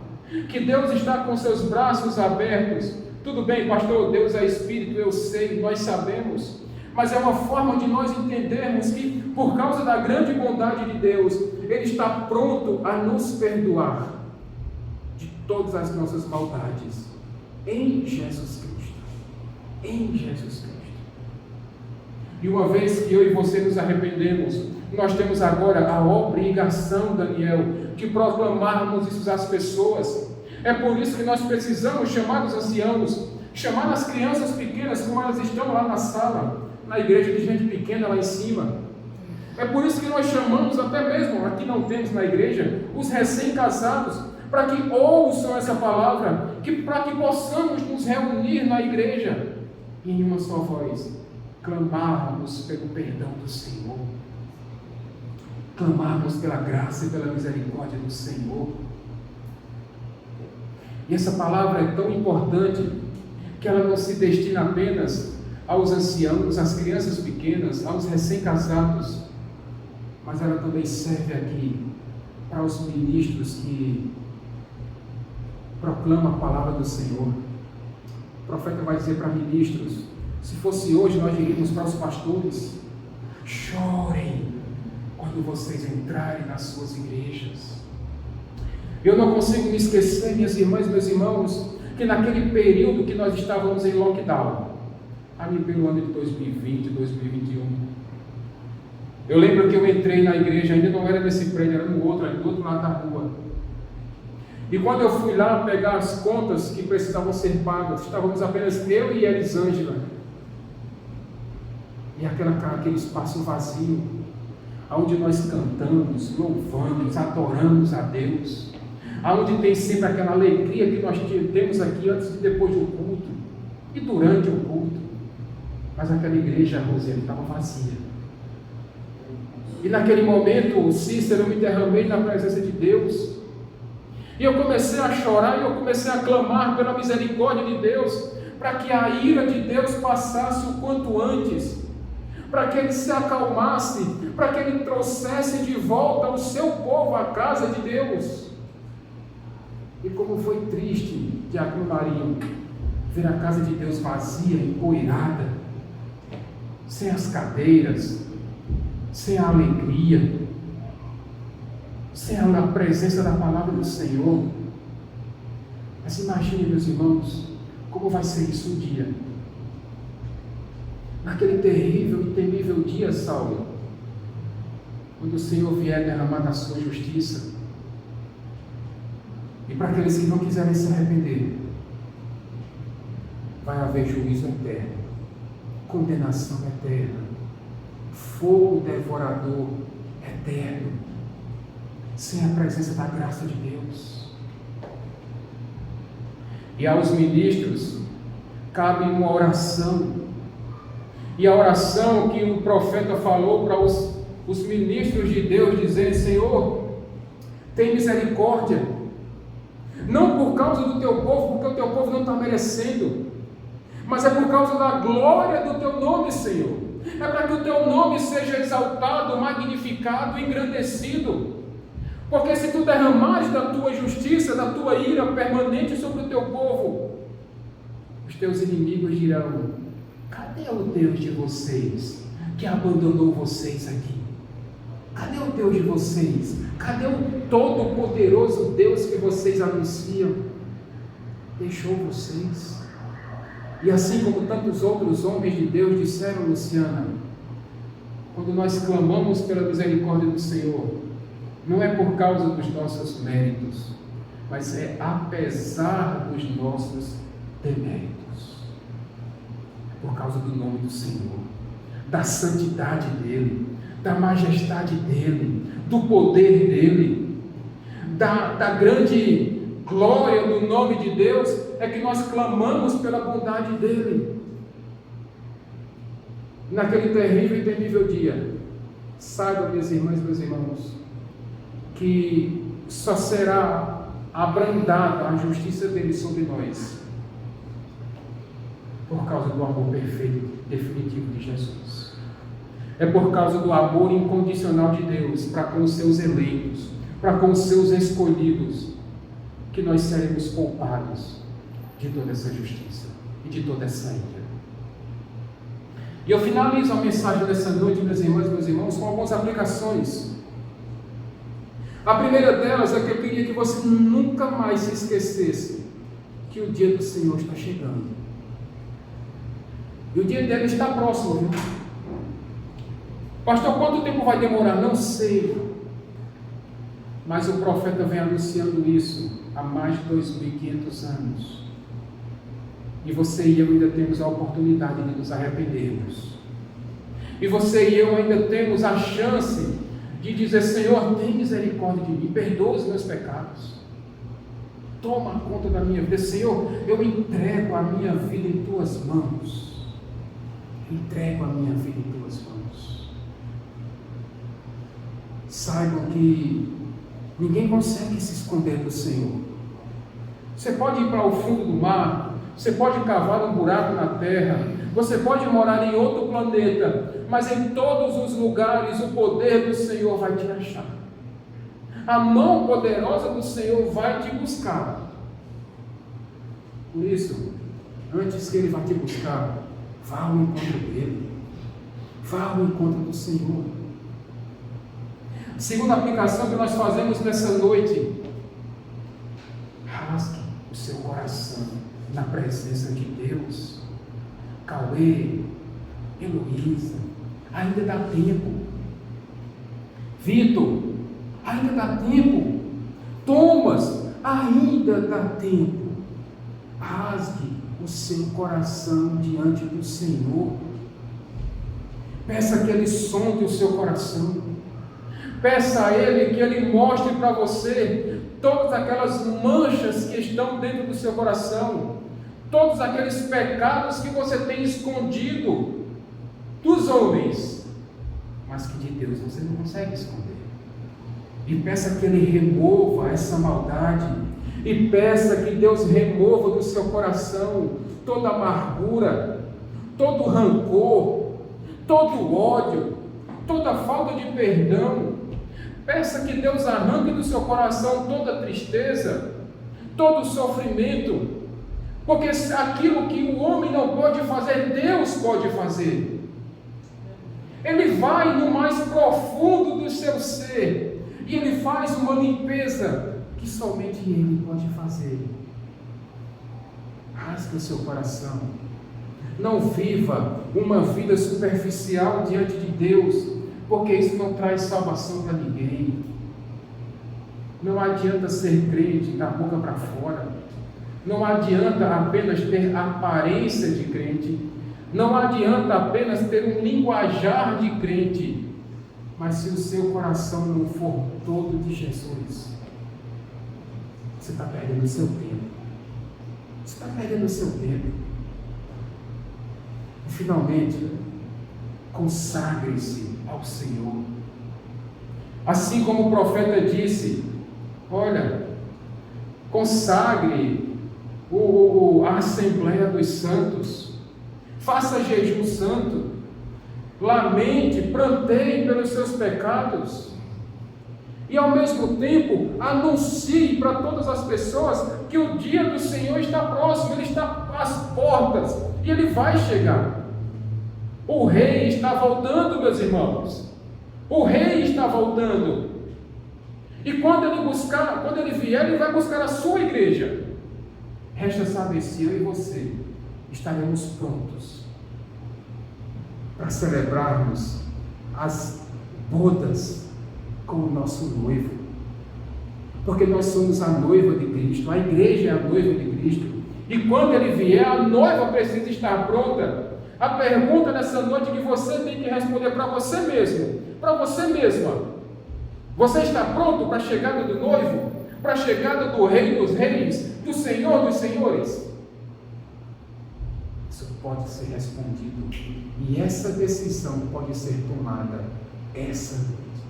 que Deus está com seus braços abertos. Tudo bem, pastor, Deus é Espírito, eu sei, nós sabemos, mas é uma forma de nós entendermos que, por causa da grande bondade de Deus, Ele está pronto a nos perdoar de todas as nossas maldades em Jesus Cristo. Em Jesus Cristo. E uma vez que eu e você nos arrependemos, nós temos agora a obrigação, Daniel, de proclamarmos isso às pessoas. É por isso que nós precisamos chamar os anciãos, chamar as crianças pequenas, como elas estão lá na sala, na igreja de gente pequena lá em cima. É por isso que nós chamamos, até mesmo, aqui não temos na igreja, os recém-casados, para que ouçam essa palavra, para que possamos nos reunir na igreja e em uma só voz clamarmos pelo perdão do Senhor, clamarmos pela graça e pela misericórdia do Senhor. E essa palavra é tão importante que ela não se destina apenas aos anciãos, às crianças pequenas, aos recém-casados, mas ela também serve aqui para os ministros que proclamam a palavra do Senhor. O profeta vai dizer para ministros: se fosse hoje, nós diríamos para os pastores: chorem quando vocês entrarem nas suas igrejas. Eu não consigo me esquecer, minhas irmãs, meus irmãos, que naquele período que nós estávamos em lockdown, ali pelo ano de 2020, 2021, eu lembro que eu entrei na igreja, ainda não era nesse prédio, era no outro, ali do outro lado da rua. E quando eu fui lá pegar as contas que precisavam ser pagas, estávamos apenas eu e Elisângela. E aquele espaço vazio, onde nós cantamos, louvamos, adoramos a Deus, onde tem sempre aquela alegria que nós temos aqui antes e depois do culto, e durante o culto. Mas aquela igreja, Rosiane, estava vazia. E naquele momento, Cícero, eu me derramei na presença de Deus, e eu comecei a chorar, e eu comecei a clamar pela misericórdia de Deus, para que a ira de Deus passasse o quanto antes, para que ele se acalmasse, para que ele trouxesse de volta o seu povo à casa de Deus. E como foi triste, Diácono Marinho, ver a casa de Deus vazia, empoeirada, sem as cadeiras, sem a alegria, sem a presença da palavra do Senhor. Mas imagine, meus irmãos, como vai ser isso um dia. Naquele terrível e temível dia, Saulo, quando o Senhor vier derramar da sua justiça, e para aqueles que não quiserem se arrepender, vai haver juízo eterno, condenação eterna, fogo devorador eterno, sem a presença da graça de Deus. E aos ministros cabe uma oração, e a oração que o profeta falou para os ministros de Deus, dizendo: Senhor, tem misericórdia, não por causa do teu povo, porque o teu povo não está merecendo, mas é por causa da glória do teu nome, Senhor. É para que o teu nome seja exaltado, magnificado, engrandecido. Porque se tu derramares da tua justiça, da tua ira permanente sobre o teu povo, os teus inimigos dirão: cadê o Deus de vocês, que abandonou vocês aqui? Cadê o Deus de vocês? Cadê o todo-poderoso Deus que vocês anunciam? Deixou vocês. E assim como tantos outros homens de Deus disseram, Luciana, quando nós clamamos pela misericórdia do Senhor, não é por causa dos nossos méritos, mas é apesar dos nossos deméritos. É por causa do nome do Senhor, da santidade dEle, da majestade dEle, do poder dEle, da grande glória do nome de Deus, é que nós clamamos pela bondade dEle. Naquele terrível e temível dia, saibam, minhas irmãs e meus irmãos, que só será abrandada a justiça dEle sobre nós por causa do amor perfeito e definitivo de Jesus. É por causa do amor incondicional de Deus para com os seus eleitos, para com os seus escolhidos, que nós seremos poupados de toda essa justiça e de toda essa ira. E eu finalizo a mensagem dessa noite, minhas irmãs e meus irmãos, com algumas aplicações. A primeira delas é que eu queria que você nunca mais se esquecesse que o dia do Senhor está chegando. E o dia dele está próximo, viu? Pastor, quanto tempo vai demorar? Não sei. Mas o profeta vem anunciando isso há mais de 2.500 anos. E você e eu ainda temos a oportunidade de nos arrependermos. E você e eu ainda temos a chance de dizer: Senhor, tem misericórdia de mim, perdoa os meus pecados. Toma conta da minha vida. Senhor, eu entrego a minha vida em tuas mãos. Entrego a minha vida em tuas mãos. Saibam que ninguém consegue se esconder do Senhor. Você pode ir para o fundo do mar, você pode cavar um buraco na terra, você pode morar em outro planeta, mas em todos os lugares o poder do Senhor vai te achar. A mão poderosa do Senhor vai te buscar. Por isso, antes que Ele vá te buscar, vá ao encontro dEle. Vá ao encontro do Senhor. A segunda aplicação que nós fazemos nessa noite: rasgue o seu coração na presença de Deus. Cauê, Heloísa, ainda dá tempo. Vitor, ainda dá tempo. Thomas, ainda dá tempo. Rasgue o seu coração diante do Senhor. Peça que Ele sonde o seu coração. Peça a Ele que Ele mostre para você todas aquelas manchas que estão dentro do seu coração, todos aqueles pecados que você tem escondido dos homens, mas que de Deus você não consegue esconder. E peça que Ele remova essa maldade, e peça que Deus remova do seu coração toda amargura, todo rancor, todo ódio, toda falta de perdão. Peça que Deus arranque do seu coração toda tristeza, todo sofrimento, porque aquilo que o homem não pode fazer, Deus pode fazer. Ele vai no mais profundo do seu ser e Ele faz uma limpeza que somente Ele pode fazer. Rasgue o seu coração. Não viva uma vida superficial diante de Deus, porque isso não traz salvação para ninguém. Não adianta ser crente da boca para fora. Não adianta apenas ter aparência de crente. Não adianta apenas ter um linguajar de crente. Mas se o seu coração não for todo de Jesus, você está perdendo o seu tempo. Você está perdendo o seu tempo. E finalmente, consagre-se ao Senhor. Assim como o profeta disse: olha, consagre a Assembleia dos Santos, faça jejum santo, lamente, pranteie pelos seus pecados, e ao mesmo tempo anuncie para todas as pessoas que o dia do Senhor está próximo, Ele está às portas e Ele vai chegar. O Rei está voltando, meus irmãos. O Rei está voltando. E quando Ele vier, Ele vai buscar a sua igreja. Resta saber se eu e você estaremos prontos para celebrarmos as bodas com o nosso noivo. Porque nós somos a noiva de Cristo, a igreja é a noiva de Cristo. E quando Ele vier, a noiva precisa estar pronta. A pergunta nessa noite que você tem que responder para você mesmo, para você mesma: você está pronto para a chegada do noivo? Para a chegada do Rei dos Reis, do Senhor dos Senhores? Isso pode ser respondido, e essa decisão pode ser tomada essa noite.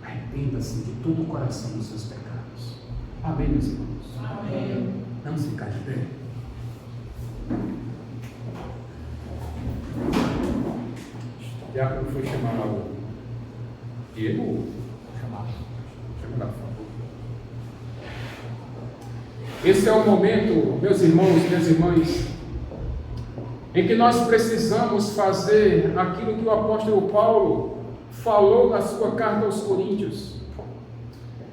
Arrependa-se de todo o coração dos seus pecados. Amém, meus irmãos? Amém. Vamos ficar de pé. O diácono foi chamar o Diego? Chama lá, por favor. Esse é o momento, meus irmãos e minhas irmãs, em que nós precisamos fazer aquilo que o apóstolo Paulo falou na sua carta aos Coríntios.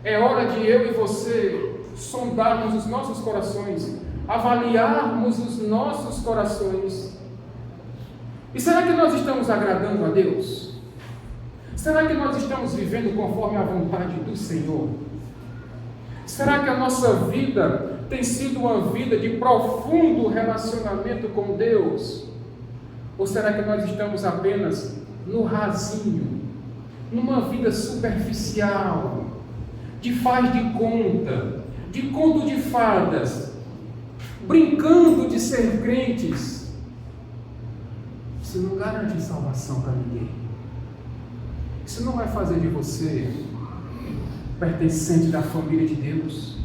É hora de eu e você sondarmos os nossos corações, avaliarmos os nossos corações. E será que nós estamos agradando a Deus? Será que nós estamos vivendo conforme a vontade do Senhor? Será que a nossa vida tem sido uma vida de profundo relacionamento com Deus? Ou será que nós estamos apenas no rasinho, numa vida superficial, de faz de conta, de conto de fadas, brincando de ser crentes? Isso não garante salvação para ninguém. Isso não vai fazer de você pertencente da família de Deus.